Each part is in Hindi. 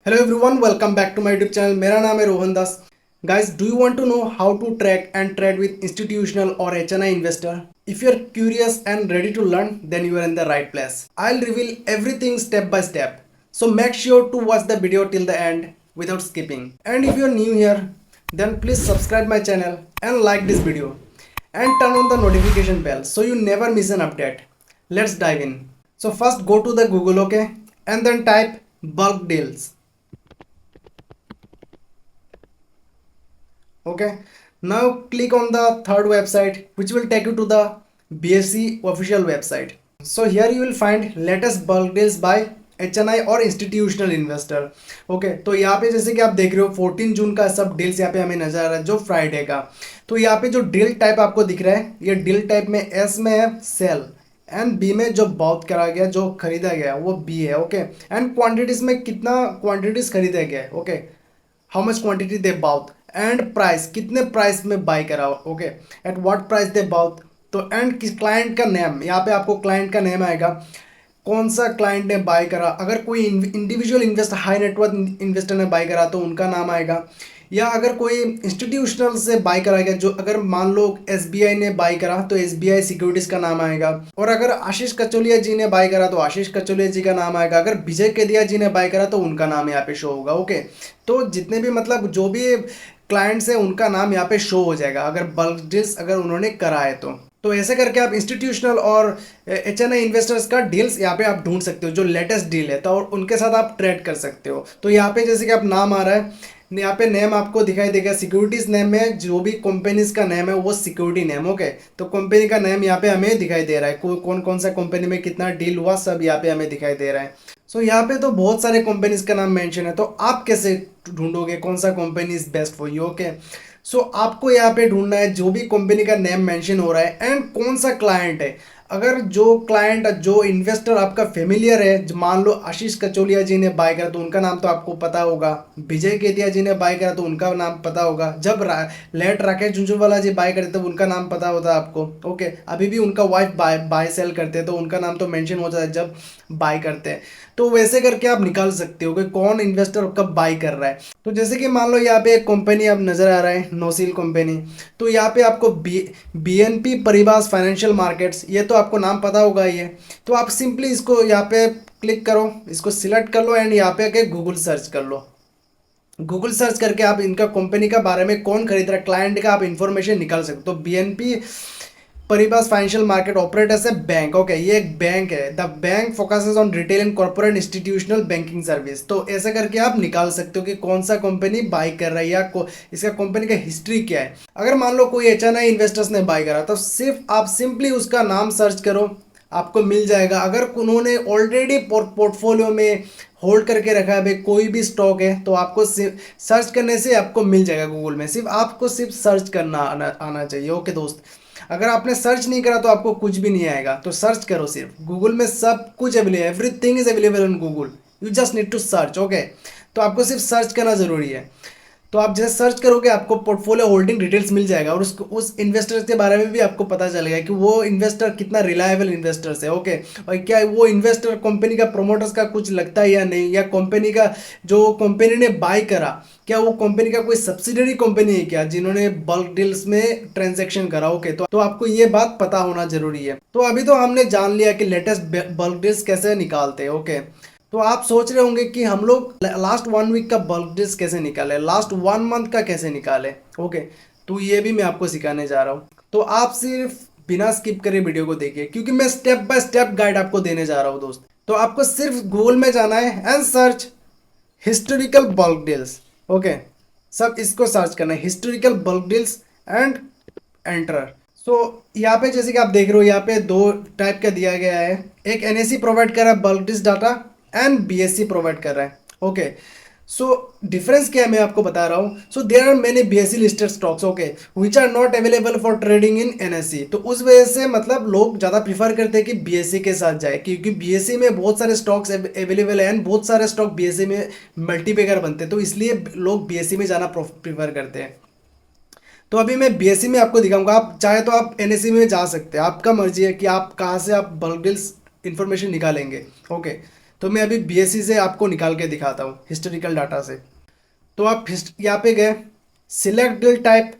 Hello everyone, welcome back to my YouTube channel. मेरा नाम है रोहन दास. Guys, do you want to know how to track and trade with institutional or HNI investor? If you're curious and ready to learn, then you are in the right place. I'll reveal everything step by step. So make sure to watch the video till the end without skipping. And if you're new here, then please subscribe my channel and like this video. And turn on the notification bell so you never miss an update. Let's dive in. So first go to the Google, okay? And then type bulk deals. Okay, now click on the third website which will take you to the BSE official website. So here you will find latest bulk deals by HNI और institutional investor. ओके तो यहाँ पे जैसे कि आप देख रहे हो 14 जून का सब डील्स यहाँ पे हमें नजर आ रहा है जो फ्राइडे का. तो यहाँ पे जो डील टाइप आपको दिख रहा है ये डील टाइप में एस में है सेल एंड बी में जो बाउट करा गया जो खरीदा गया वो बी है. ओके एंड क्वांटिटीज में कितना क्वांटिटीज खरीदा गया है. Okay how much quantity they bought and price कितने प्राइस में बाई करा. Okay at what price they bought. तो एंड किस क्लाइंट का नेम यहाँ पे आपको क्लाइंट का नेम आएगा कौन सा क्लाइंट ने बाई करा. अगर कोई individual investor high net worth investor ने बाई करा तो उनका नाम आएगा. या अगर कोई इंस्टीट्यूशनल से बाई करा गया जो अगर मान लो एसबीआई ने बाई करा तो एसबीआई सिक्योरिटीज का नाम आएगा. और अगर आशीष कचोलिया जी ने बाई करा तो आशीष कचोलिया जी का नाम आएगा. अगर विजय केदिया जी ने बाई करा तो उनका नाम यहाँ पे शो होगा. ओके तो जितने भी मतलब जो भी क्लाइंट्स है उनका नाम यहाँ पे शो हो जाएगा अगर बल्क डील्स अगर उन्होंने करा है तो ऐसे करके आप इंस्टीट्यूशनल और एचएनआई इन्वेस्टर्स का डील्स यहाँ पे आप ढूंढ सकते हो जो लेटेस्ट डील है तो और उनके साथ आप ट्रेड कर सकते हो. तो यहाँ पे जैसे कि आप नाम आ रहा है यहाँ पे नेम आपको दिखाई देगा सिक्योरिटीज नेम में जो भी कंपनीज का नेम है वो सिक्योरिटी नेम. ओके तो कंपनी का नेम यहाँ पे हमें दिखाई दे रहा है कौन कौन सा कंपनी में कितना डील हुआ सब यहाँ पे हमें दिखाई दे रहा है. सो यहाँ पे तो बहुत सारे कंपनीज का नाम मेंशन है तो आप कैसे ढूंढोगे कौन सा company is best for you. Okay so आपको यहाँ पे ढूंढना है जो भी कंपनी का नेम मेंशन हो रहा है एंड कौन सा क्लाइंट है. अगर जो क्लाइंट जो इन्वेस्टर आपका फेमिलियर है मान लो आशीष कचोलिया जी ने बाय करा तो उनका नाम तो आपको पता होगा. विजय केदिया जी ने बाय करा तो उनका नाम पता होगा. जब लेट राकेश झुंझुनवाला जी बाय करते तो उनका नाम पता होता है आपको. ओके अभी भी उनका वाइफ बाय सेल करते हैं तो उनका नाम तो मेंशन हो जाता है जब बाय करते हैं. तो वैसे करके आप निकाल सकते हो कि कौन इन्वेस्टर कब बाई कर रहा है. तो जैसे कि मान लो यहाँ पे एक कंपनी अब नजर आ रहा है नोसिल कंपनी. तो यहाँ पे आपको बीएनपी परिबास फाइनेंशियल मार्केट्स ये तो आपको नाम पता होगा ये. तो आप सिंपली इसको यहाँ पे क्लिक करो इसको सिलेक्ट कर लो एंड यहाँ पे आके गूगल सर्च कर लो. गूगल सर्च करके आप इनका कंपनी का बारे में कौन खरीद रहा है क्लाइंट का आप इंफॉर्मेशन निकाल सकते हो. तो BNP Paribas financial market operate as a bank. Okay ये एक बैंक है. The bank focuses on retail and corporate institutional banking service. तो ऐसे करके आप निकाल सकते हो कि कौन सा कंपनी बाई कर रहा है या इसका कंपनी का हिस्ट्री क्या है. अगर मान लो कोई एचएनआई इन्वेस्टर्स ने बाई करा तो सिर्फ आप सिंपली उसका नाम सर्च करो आपको मिल जाएगा. अगर उन्होंने ऑलरेडी पोर्टफोलियो में होल्ड करके रखा है भाई कोई भी स्टॉक है तो आपको सर्च करने से आपको मिल जाएगा गूगल में. सिर्फ आपको सिर्फ सर्च करना आना चाहिए. ओके दोस्त अगर आपने सर्च नहीं करा तो आपको कुछ भी नहीं आएगा. तो सर्च करो सिर्फ गूगल में सब कुछ available everything is available on Google. You just need to search. Okay तो आपको सिर्फ सर्च करना ज़रूरी है. तो आप जैसे सर्च करोगे आपको पोर्टफोलियो होल्डिंग डिटेल्स मिल जाएगा और उस इन्वेस्टर के बारे में भी आपको पता चलेगा कि वो इन्वेस्टर कितना रिलायबल इन्वेस्टर्स है. ओके और क्या वो इन्वेस्टर कंपनी का प्रोमोटर्स का कुछ लगता है या नहीं या कंपनी का जो कंपनी ने बाय करा क्या वो कंपनी का कोई सब्सिडरी कंपनी है क्या जिन्होंने बल्क डील्स में ट्रांजैक्शन करा. ओके तो आपको ये बात पता होना जरूरी है. तो अभी तो हमने जान लिया कि लेटेस्ट बल्क डील्स कैसे निकालते हैं. ओके तो आप सोच रहे होंगे कि हम लोग लास्ट 1 वीक का बल्क डील्स कैसे निकाले लास्ट 1 मंथ का कैसे निकाले. ओके तो ये भी मैं आपको सिखाने जा रहा हूँ. तो आप सिर्फ बिना स्किप करे वीडियो को देखिए क्योंकि मैं स्टेप बाय स्टेप गाइड आपको देने जा रहा हूँ दोस्त. तो आपको सिर्फ गूगल में जाना है and search historical bulk deals. Okay सब इसको सर्च करना है historical bulk deals and enter. So यहाँ पे जैसे कि आप देख रहे हो यहाँ पे 2 टाइप का दिया गया है. एक एनएससी प्रोवाइड कर रहा है bulk deals data and BSc provide कर रहा है. ओके सो डिफरेंस क्या है मैं आपको बता रहा हूँ. So there are many BSC listed stocks okay which are not available for trading in NSC. तो उस वजह से मतलब लोग ज़्यादा प्रीफर करते हैं कि बीएससी के साथ जाए क्योंकि बीएससी में बहुत सारे स्टॉक्स अवेलेबल हैं एंड बहुत सारे स्टॉक बीएससी में मल्टीपेगर बनते हैं तो इसलिए लोग बीएससी में जाना प्रीफर करते हैं. तो अभी मैं बीएससी में आपको दिखाऊंगा. आप चाहे तो आप एनएससी में जा सकते हैं आपका मर्जी है कि आप कहाँ से आप बल्क डील्स इन्फॉर्मेशन निकालेंगे. ओके तो मैं अभी BSE से आपको निकाल के दिखाता हूँ हिस्टोरिकल डाटा से। तो आप यहाँ पे गए, select deal type,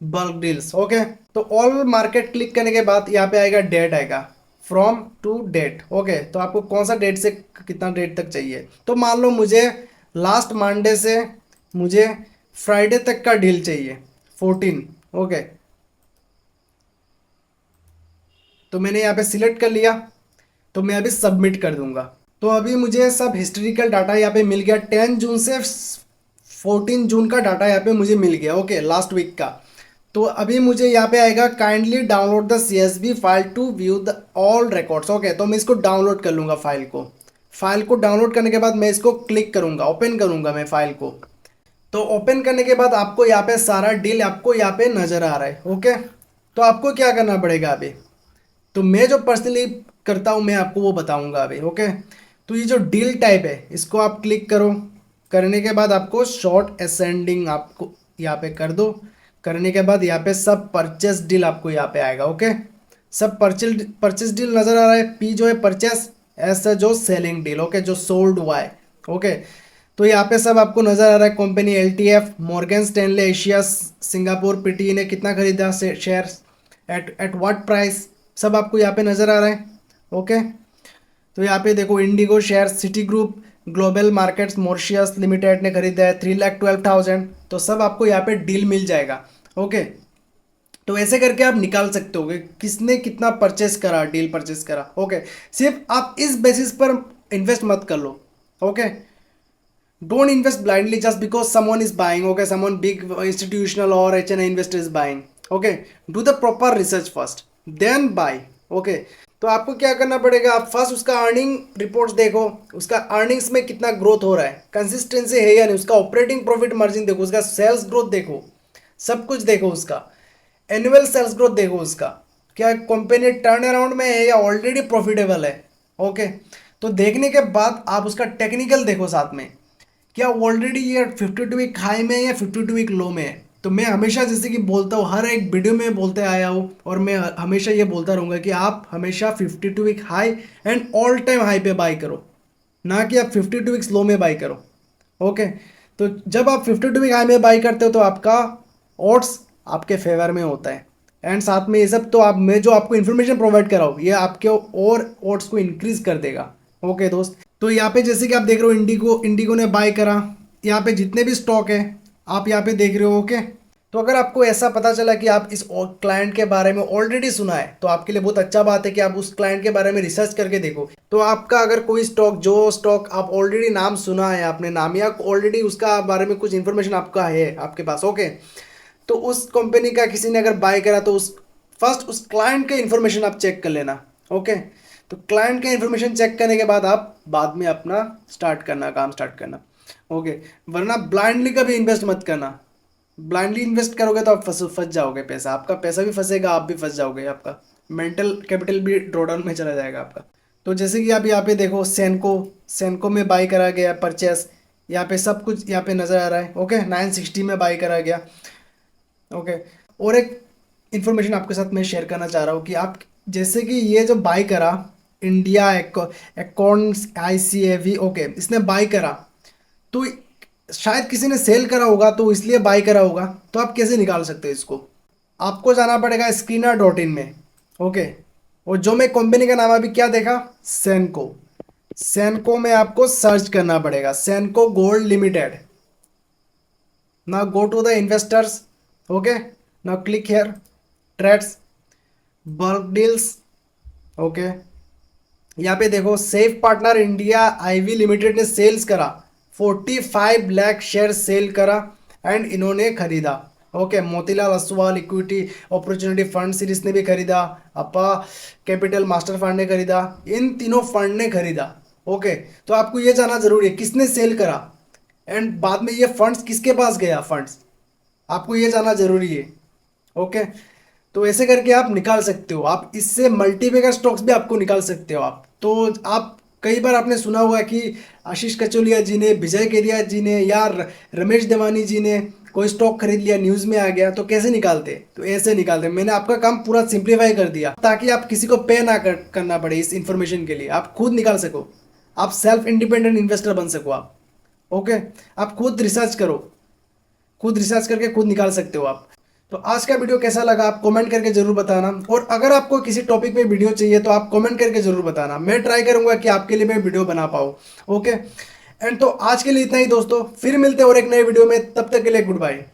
bulk deals, okay. तो ऑल मार्केट क्लिक करने के बाद यहाँ पे आएगा डेट, आएगा फ्रॉम टू डेट, ओके। तो आपको कौन सा डेट से कितना डेट तक चाहिए। तो मान लो मुझे लास्ट मंडे से मुझे फ्राइडे तक का डील चाहिए 14, ओके। तो मैंने यहाँ पे सिलेक्ट कर लिया, तो मैं अभी सबमिट कर दूंगा। तो अभी मुझे सब हिस्टोरिकल डाटा यहाँ पे मिल गया, 10 जून से 14 जून का डाटा यहाँ पे मुझे मिल गया, ओके, लास्ट वीक का। तो अभी मुझे यहाँ पे आएगा kindly download the CSV file to view the all records, okay. तो मैं इसको डाउनलोड कर लूँगा फाइल को डाउनलोड करने के बाद मैं इसको क्लिक करूँगा, ओपन करूँगा मैं फाइल को। तो ओपन करने के बाद आपको यहाँ पे सारा डील आपको यहाँ पे नज़र आ रहा है, ओके। तो आपको क्या करना पड़ेगा अभी, तो मैं जो पर्सनली करता हूँ मैं आपको वो बताऊँगा अभी, ओके। तो ये जो डील टाइप है इसको आप क्लिक करो, करने के बाद आपको शॉर्ट असेंडिंग आपको यहाँ पे कर दो। करने के बाद यहाँ पे सब परचेस डील आपको यहाँ पे आएगा, ओके। सब परचेस डील नज़र आ रहा है। P जो है परचेस, S जो सेलिंग डील, ओके, जो सोल्ड हुआ है, ओके। तो यहाँ पे सब आपको नज़र आ रहा है। Company LTF, Morgan Stanley Asia Singapore PTE ने कितना खरीदा शेयर, एट व्हाट प्राइस, सब आपको यहाँ पे नज़र आ रहा है, ओके। तो यहाँ पे देखो Indigo share city group global markets Mauritius limited ने खरीदा है 3,12,000। तो सब आपको यहाँ पे डील मिल जाएगा, ओके। तो ऐसे करके आप निकाल सकते हो कि किसने कितना परचेस करा, डील परचेस करा, ओके। सिर्फ आप इस बेसिस पर इन्वेस्ट मत कर लो, okay. Don't invest blindly just because someone is buying, okay, someone big institutional or HNI investor is buying, okay. Do the proper research first, then buy, okay. तो आपको क्या करना पड़ेगा, आप फर्स्ट उसका अर्निंग रिपोर्ट्स देखो, उसका अर्निंग्स में कितना ग्रोथ हो रहा है, कंसिस्टेंसी है या नहीं, उसका ऑपरेटिंग प्रॉफिट मार्जिन देखो, उसका सेल्स ग्रोथ देखो, सब कुछ देखो, उसका एनुअल सेल्स ग्रोथ देखो, उसका क्या कंपनी टर्न अराउंड में है या ऑलरेडी प्रॉफिटेबल है, ओके। तो देखने के बाद आप उसका टेक्निकल देखो साथ में, क्या ऑलरेडी ये 52 वीक हाई में है या 52 वीक लो में है। तो मैं हमेशा जैसे कि बोलता हूँ, हर एक वीडियो में बोलते आया हूँ और मैं हमेशा ये बोलता रहूँगा कि आप हमेशा 52 week high and all time high पे बाई करो, ना कि आप 52 वीक्स लो में बाई करो, ओके। तो जब आप 52 वीक हाई में बाई करते हो तो आपका ऑड्स आपके फेवर में होता है। एंड साथ में ये सब तो आप, मैं जो आपको इन्फॉर्मेशन प्रोवाइड कर रहा हूँ ये आपके और ऑड्स को इंक्रीज कर देगा, ओके दोस्त। तो यहाँ पे जैसे कि आप देख रहे हो इंडिगो ने बाय करा, यहाँ पे जितने भी स्टॉक है आप यहाँ पे देख रहे हो, ओके। तो अगर आपको ऐसा पता चला कि आप इस क्लाइंट के बारे में ऑलरेडी सुना है तो आपके लिए बहुत अच्छा बात है कि आप उस क्लाइंट के बारे में रिसर्च करके देखो। तो आपका अगर कोई स्टॉक आप ऑलरेडी नाम सुना है, आपने नाम या ऑलरेडी उसका बारे में कुछ इन्फॉर्मेशन आपका है आपके पास, ओके। तो उस कंपनी का किसी ने अगर बाय करा तो उस क्लाइंट के इन्फॉर्मेशन आप चेक कर लेना, ओके। तो क्लाइंट का इन्फॉर्मेशन चेक करने के बाद आप बाद में अपना काम स्टार्ट करना, ओके। वरना ब्लाइंडली कभी इन्वेस्ट मत करना। ब्लाइंडली इन्वेस्ट करोगे तो आप फंस जाओगे, आपका पैसा भी फंसेगा, आप भी फंस जाओगे, आपका मेंटल कैपिटल भी ड्रॉडाउन में चला जाएगा आपका। तो जैसे कि आप यहाँ पे देखो सेनको में बाई करा गया परचेस, यहाँ पे सब कुछ यहाँ पे नज़र आ रहा है, ओके। 960 में बाई करा गया, ओके। और एक इन्फॉर्मेशन आपके साथ मैं शेयर करना चाह रहा हूँ कि आप जैसे कि ये जो बाई करा इंडिया अकाउंट्स ICAV, ओके, इसने बाई करा तो शायद किसी ने सेल करा होगा तो इसलिए बाई करा होगा। तो आप कैसे निकाल सकते हो इसको, आपको जाना पड़ेगा Skinner.in में, ओके। और जो मैं कंपनी का नाम अभी क्या देखा, सेनको में आपको सर्च करना पड़ेगा, Senco gold limited. Now go to the investors, okay. Now click here, trades, bulk deals, okay. यहाँ पे देखो safe partner India IV limited ने सेल्स करा 45 लाख शेयर सेल करा एंड इन्होंने खरीदा, okay. Motilal Oswal equity opportunity fund series ने भी खरीदा, अपा कैपिटल मास्टर फंड ने खरीदा, इन तीनों फंड ने खरीदा, ओके। तो आपको ये जानना जरूरी है किसने सेल करा एंड बाद में ये फंड्स किसके पास गया, फंड्स आपको ये जानना जरूरी है, ओके। तो ऐसे करके आप निकाल सकते हो, आप इससे मल्टीबैगर स्टॉक्स भी आपको निकाल सकते हो आप। तो आप कई बार आपने सुना होगा कि आशीष कचोलिया जी ने, विजय केदिया जी ने या रमेश देवानी जी ने कोई स्टॉक खरीद लिया, न्यूज़ में आ गया, तो कैसे निकालते, तो ऐसे निकालते। मैंने आपका काम पूरा सिंप्लीफाई कर दिया ताकि आप किसी को पे ना करना पड़े, इस इन्फॉर्मेशन के लिए आप खुद निकाल सको, आप सेल्फ इंडिपेंडेंट इन्वेस्टर बन सको आप। ओके, आप खुद रिसर्च करो, खुद रिसर्च करके खुद निकाल सकते हो आप। तो आज का वीडियो कैसा लगा आप कमेंट करके जरूर बताना, और अगर आपको किसी टॉपिक पे वीडियो चाहिए तो आप कमेंट करके जरूर बताना, मैं ट्राई करूंगा कि आपके लिए मैं वीडियो बना पाऊँ। ओके, एंड तो आज के लिए इतना ही दोस्तों, फिर मिलते हैं और एक नए वीडियो में, तब तक के लिए गुड बाय।